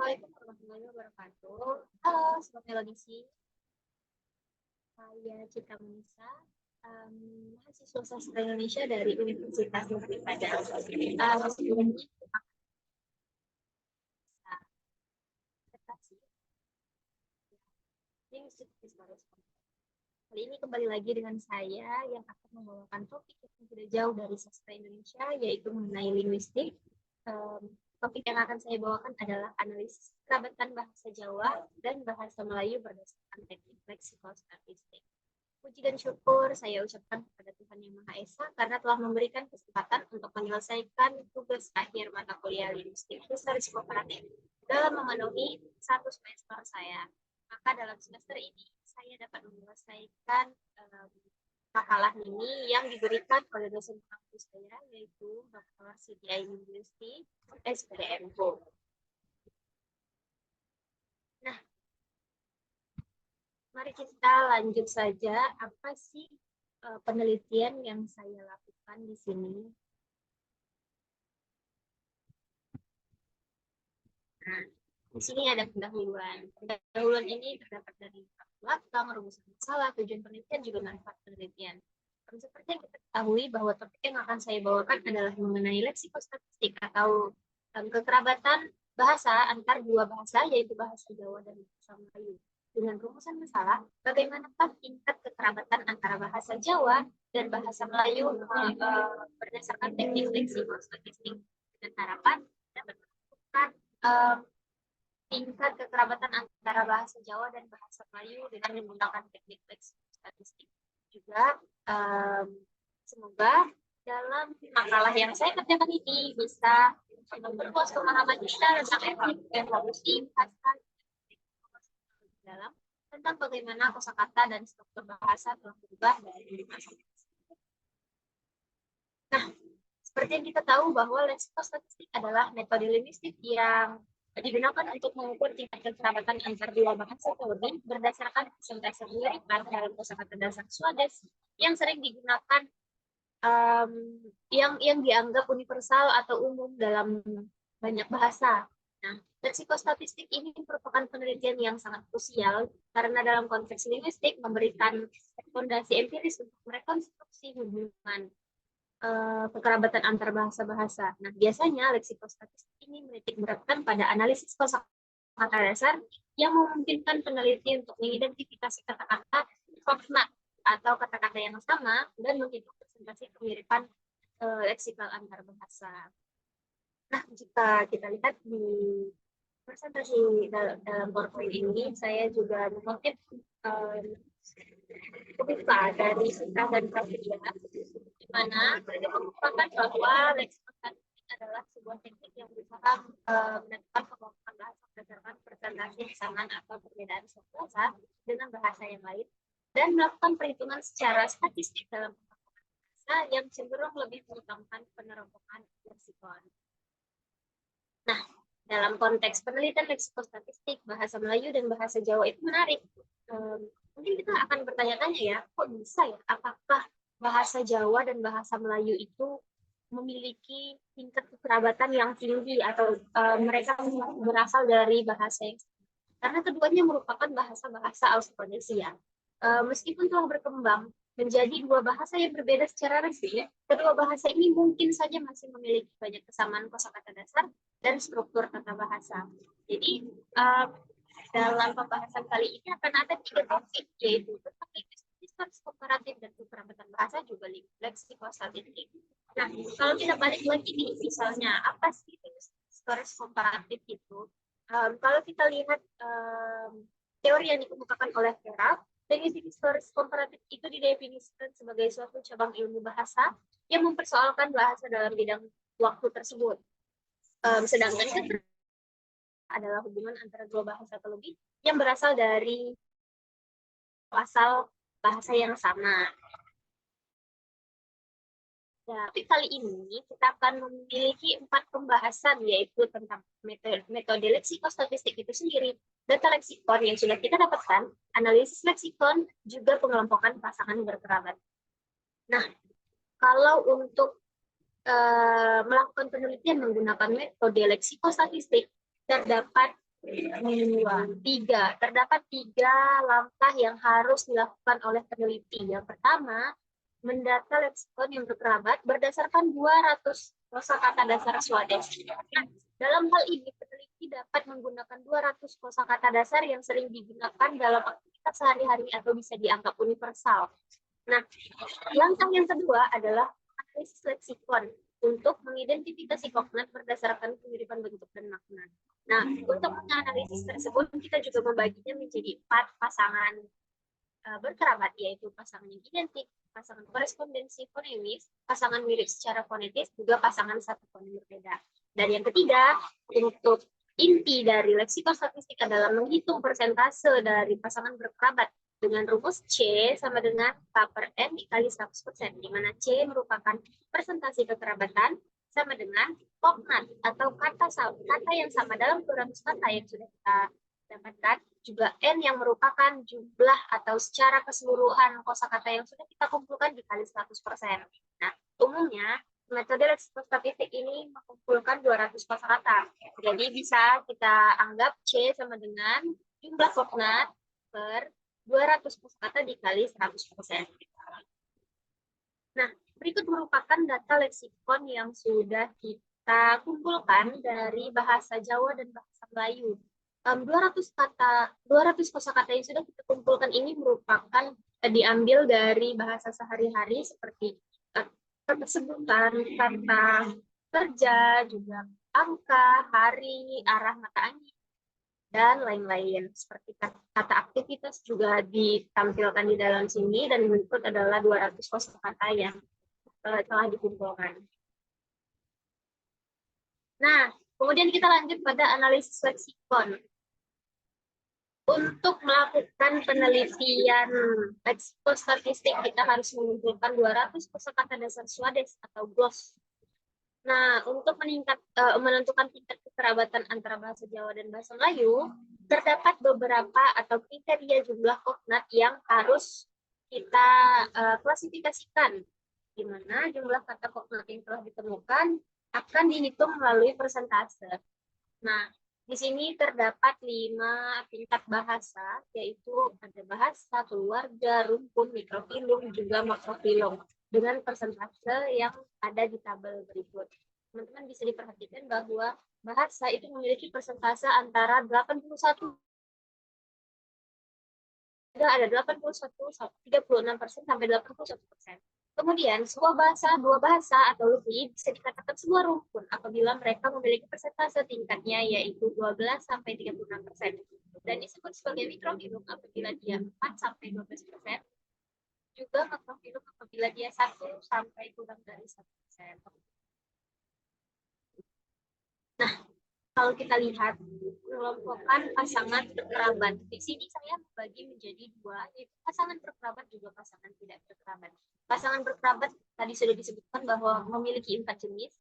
Assalamualaikum warahmatullahi wabarakatuh. Halo, Sobat Melodisi. Saya Citra Munisa, mahasiswa sastra Indonesia dari Universitas Negeri Padang. Sebelumnya, kali ini kembali lagi dengan saya yang akan membawakan topik yang tidak jauh dari sastra Indonesia, yaitu mengenai linguistik. Topik yang akan saya bawakan adalah analisis kerabatan bahasa Jawa dan bahasa Melayu berdasarkan teknik leksikostatistik. Puji dan syukur saya ucapkan kepada Tuhan Yang Maha Esa karena telah memberikan kesempatan untuk menyelesaikan tugas akhir mata kuliah linguistik research kooperatif dalam memenuhi satu semester saya. Maka dalam semester ini saya dapat menyelesaikan makalah ini yang diberikan oleh dosen kampus saya, yaitu Dr. Siti Ainurlisti, SPDMO. Nah, mari kita lanjut saja. Apa sih penelitian yang saya lakukan di sini? Nah, di sini ada pendahuluan. Pendahuluan ini terdapat dari belakang, rumusan masalah, tujuan penelitian, juga manfaat penelitian. Seperti yang kita ketahui bahwa topik yang akan saya bawakan adalah mengenai leksikostatistik atau kekerabatan bahasa antar dua bahasa, yaitu bahasa Jawa dan bahasa Melayu. Dengan rumusan masalah, bagaimanakah tingkat kekerabatan antara bahasa Jawa dan bahasa Melayu berdasarkan teknik leksikostatistik, dengan harapan dapat menentukan tingkat kekerabatan antara bahasa Jawa dan bahasa Melayu dengan menggunakan teknik leksikostatistik. Juga semoga dalam makalah yang saya kerjakan ini bisa memperluas pemahaman kita tentang evolusi kata dalam, tentang bagaimana kosakata dan struktur bahasa telah berubah dari masa. Nah, seperti yang kita tahu bahwa leksikostatistik adalah metode linguistik yang digunakan untuk mengukur tingkat kekerabatan antar dua bahasa terlebih berdasarkan persentase kemiripan dalam kosakata dasar Swadesh yang sering digunakan, yang dianggap universal atau umum dalam banyak bahasa. Nah, leksikostatistik ini merupakan penelitian yang sangat krusial karena dalam konteks linguistik memberikan fondasi empiris untuk merekonstruksi hubungan kekerabatan antar bahasa-bahasa. Nah, biasanya leksikostatistik ini menitik beratkan pada analisis kosakata dasar yang memungkinkan peneliti untuk mengidentifikasi kata-kata konsonant atau kata-kata yang sama dan menghitung presentasi kemiripan leksikal antar bahasa. Nah, jika kita lihat di presentasi dalam PowerPoint ini, saya juga mengutip cerita dari Sita dan Prasetya, di mana mereka mengungkapkan bahwa leksikostatistik adalah sebuah teknik yang berusaha menentukan pengembangan bahasa berdasarkan presentasi kesamaan atau perbedaan suatu bahasa dengan bahasa yang lain dan melakukan perhitungan secara statistik dalam bahasa yang cenderung lebih mengutamakan penerobongan leksikon. Nah, dalam konteks penelitian leksikostatistik, bahasa Melayu dan bahasa Jawa itu menarik. Mungkin kita akan bertanya-tanya ya, kok bisa ya? Apakah bahasa Jawa dan bahasa Melayu itu memiliki tingkat kekerabatan yang tinggi atau mereka berasal dari bahasa yang sama? Karena keduanya merupakan bahasa-bahasa Austronesia. Meskipun telah berkembang menjadi dua bahasa yang berbeda secara resmi, kedua bahasa ini mungkin saja masih memiliki banyak kesamaan kosakata dasar dan struktur tata bahasa. Jadi dalam pembahasan kali ini akan ada 3 topik, yaitu tentang linguistik komparatif dan kekerabatan bahasa, juga leksikostatistik. Nah, kalau kita balik lagi nih, misalnya apa sih linguistik komparatif itu? Kalau kita lihat teori yang dikemukakan oleh Vera, linguistik komparatif itu didefinisikan sebagai suatu cabang ilmu bahasa yang mempersoalkan bahasa dalam bidang waktu tersebut. Sedangkan adalah hubungan antara dua bahasa terlebih yang berasal dari asal bahasa yang sama. Tapi kali ini kita akan memiliki 4 pembahasan, yaitu tentang metode leksikostatistik itu sendiri, data leksikon yang sudah kita dapatkan, analisis leksikon, juga pengelompokan pasangan berkerabat. Nah, kalau untuk melakukan penelitian menggunakan metode leksikostatistik, terdapat Tiga. Terdapat tiga langkah yang harus dilakukan oleh peneliti. Yang pertama, mendata leksikon yang berkerabat berdasarkan 200 kosakata dasar Swades. Nah, dalam hal ini, peneliti dapat menggunakan 200 kosakata dasar yang sering digunakan dalam aktivitas sehari-hari atau bisa dianggap universal. Nah, langkah yang kedua adalah analisis leksikon untuk mengidentifikasi kognat berdasarkan kemiripan bentuk dan makna. Nah, untuk menganalisis tersebut, kita juga membaginya menjadi 4 pasangan berkerabat, yaitu pasangan yang identik, pasangan korespondensi fonemis, pasangan mirip secara fonetis, juga pasangan satu fonem berbeda. Dan yang ketiga, untuk inti dari leksikon statistik adalah menghitung persentase dari pasangan berkerabat dengan rumus C sama dengan K per N dikali 100%, di mana C merupakan persentase kekerabatan sama dengan kognat atau kata yang sama dalam 200 kata yang sudah kita dapatkan, juga N yang merupakan jumlah atau secara keseluruhan kosakata yang sudah kita kumpulkan dikali 100%. Nah, umumnya metode leksikon statistik ini mengumpulkan 200 kosakata. Jadi bisa kita anggap C sama dengan jumlah kognat per 200 kosakata dikali 100%. Nah, berikut merupakan data leksikon yang sudah kita kumpulkan dari bahasa Jawa dan bahasa Melayu. 200 kosakata yang sudah kita kumpulkan ini merupakan diambil dari bahasa sehari-hari seperti kata sebutan, kata kerja, juga angka, hari, arah mata angin, dan lain-lain. Seperti kata aktivitas juga ditampilkan di dalam sini, dan berikut adalah 200 kosakata yang telah dikumpulkan. Nah, kemudian kita lanjut pada analisis leksikon. Untuk melakukan penelitian leksikon statistik, kita harus mengumpulkan 200 kosakata dasar Swades atau GLOS. Nah, untuk menentukan tingkat kekerabatan antara bahasa Jawa dan bahasa Melayu, terdapat beberapa atau kriteria jumlah kognat yang harus kita klasifikasikan, di mana jumlah kata kognat yang telah ditemukan akan dihitung melalui persentase. Nah, di sini terdapat 5 tingkat bahasa, yaitu ada bahasa, keluarga, rumpun, mikrofilum, juga makrofilum, dengan persentase yang ada di tabel berikut. Teman-teman bisa diperhatikan bahwa bahasa itu memiliki persentase antara 81, ada 81, 36% sampai 81%. Kemudian, dua bahasa atau lebih bisa dikatakan sebuah rumpun apabila mereka memiliki persentase tingkatnya yaitu 12 sampai 36%. Dan disebut sebagai mikrofilum apabila dia 4 sampai 12%. Juga makrofilum apabila dia 1 sampai kurang dari 1%. Nah, kalau kita lihat kelompokan pasangan berkerabat, di sini saya membagi menjadi dua, yaitu pasangan berkerabat juga pasangan tidak berkerabat. Pasangan berkerabat tadi sudah disebutkan bahwa memiliki 4 jenis,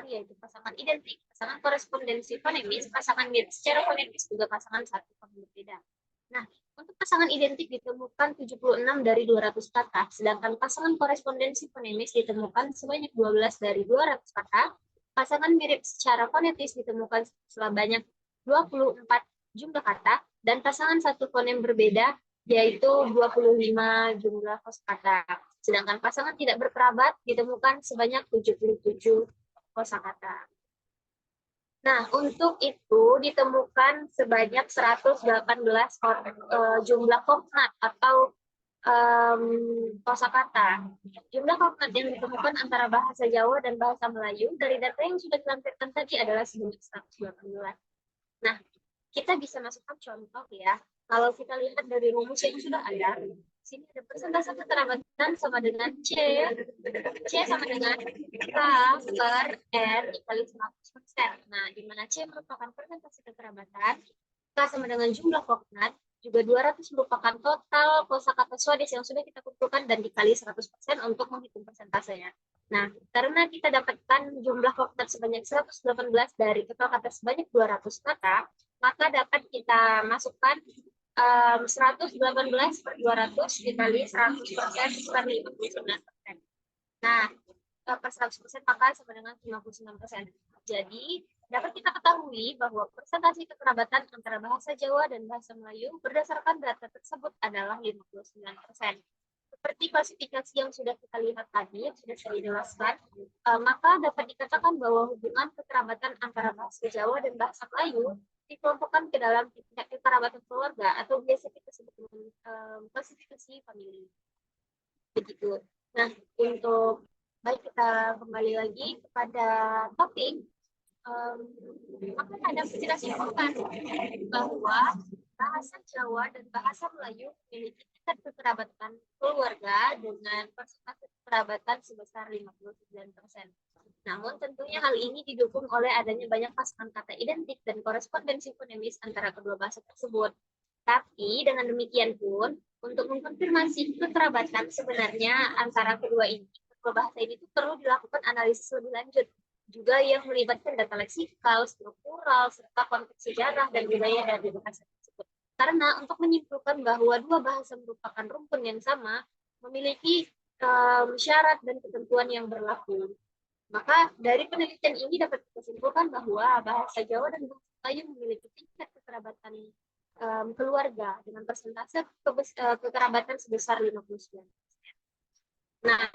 yaitu pasangan identik, pasangan korespondensi fonemis, pasangan mirip secara fonetis, juga pasangan satu fonem berbeda. Nah, untuk pasangan identik ditemukan 76 dari 200 kata, sedangkan pasangan korespondensi fonemis ditemukan sebanyak 12 dari 200 kata. Pasangan mirip secara fonetis ditemukan sebanyak 24 jumlah kata, dan pasangan satu fonem berbeda yaitu 25 jumlah kosakata. Sedangkan pasangan tidak berkerabat ditemukan sebanyak 77 kosakata. Nah, untuk itu ditemukan sebanyak 118 jumlah kognat atau kosakata. Jumlah kognat yang ditemukan antara bahasa Jawa dan bahasa Melayu dari data yang sudah dilampirkan tadi adalah sebanyak 118. Nah, kita bisa masukkan contoh ya. Kalau kita lihat dari rumus yang sudah ada, sini ada persentase kekerabatan sama dengan C sama dengan K per R dikali 100%. Nah, di mana C merupakan persentase kekerabatan, K sama dengan jumlah kognat, juga 200 merupakan total kosakata Swades yang sudah kita kumpulkan dan dikali 100% untuk menghitung persentasenya. Nah, karena kita dapatkan jumlah kognat sebanyak 118 dari total kata sebanyak 200 kata, maka dapat kita masukkan 118 per 200 dikali 100% per 59%. Nah, per 100% maka sama dengan 59%. Jadi, dapat kita ketahui bahwa persentase kekerabatan antara bahasa Jawa dan bahasa Melayu berdasarkan data tersebut adalah 59%. Seperti klasifikasi yang sudah kita lihat tadi, yang sudah saya jelaskan, maka dapat dikatakan bahwa hubungan kekerabatan antara bahasa Jawa dan bahasa Melayu dikelompokkan ke dalam tingkat kekerabatan keluarga atau biasa kita sebut dengan klasifikasi famili. Begitu. Nah, untuk baik kita kembali lagi kepada topik, maka ada kita simpulkan bahwa bahasa Jawa dan bahasa Melayu memiliki tingkat kekerabatan keluarga dengan persentase kekerabatan sebesar 59%. Namun tentunya hal ini didukung oleh adanya banyak pasangan kata identik dan korespondensi fonemis antara kedua bahasa tersebut. Tapi dengan demikian pun, untuk mengkonfirmasi kekerabatan sebenarnya antara kedua bahasa ini itu perlu dilakukan analisis lebih lanjut, juga yang melibatkan data leksikal, struktural, serta konteks sejarah dan budaya dari bahasa tersebut. Karena untuk menyimpulkan bahwa dua bahasa merupakan rumpun yang sama, memiliki syarat dan ketentuan yang berlaku. Maka dari penelitian ini dapat kita simpulkan bahwa bahasa Jawa dan bahasa Melayu memiliki tingkat kekerabatan keluarga dengan persentase kekerabatan sebesar 59%. Nah,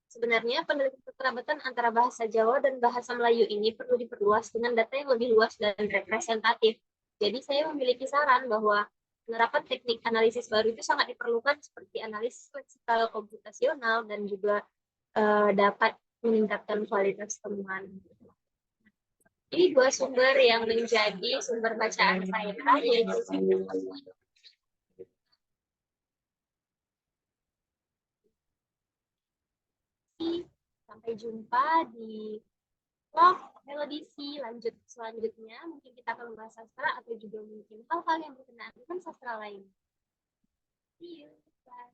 sebenarnya penelitian kekerabatan antara bahasa Jawa dan bahasa Melayu ini perlu diperluas dengan data yang lebih luas dan representatif. Jadi saya memiliki saran bahwa penerapan teknik analisis baru itu sangat diperlukan seperti analisis leksikal komputasional dan juga dapat meningkatkan kualitas temuan. Ini dua sumber yang menjadi sumber bacaan saya, yaitu sampai jumpa di vlog Melodisi lanjut selanjutnya. Mungkin kita akan membahas sastra atau juga mungkin hal-hal yang berkenaan dengan sastra lain. See you. Bye.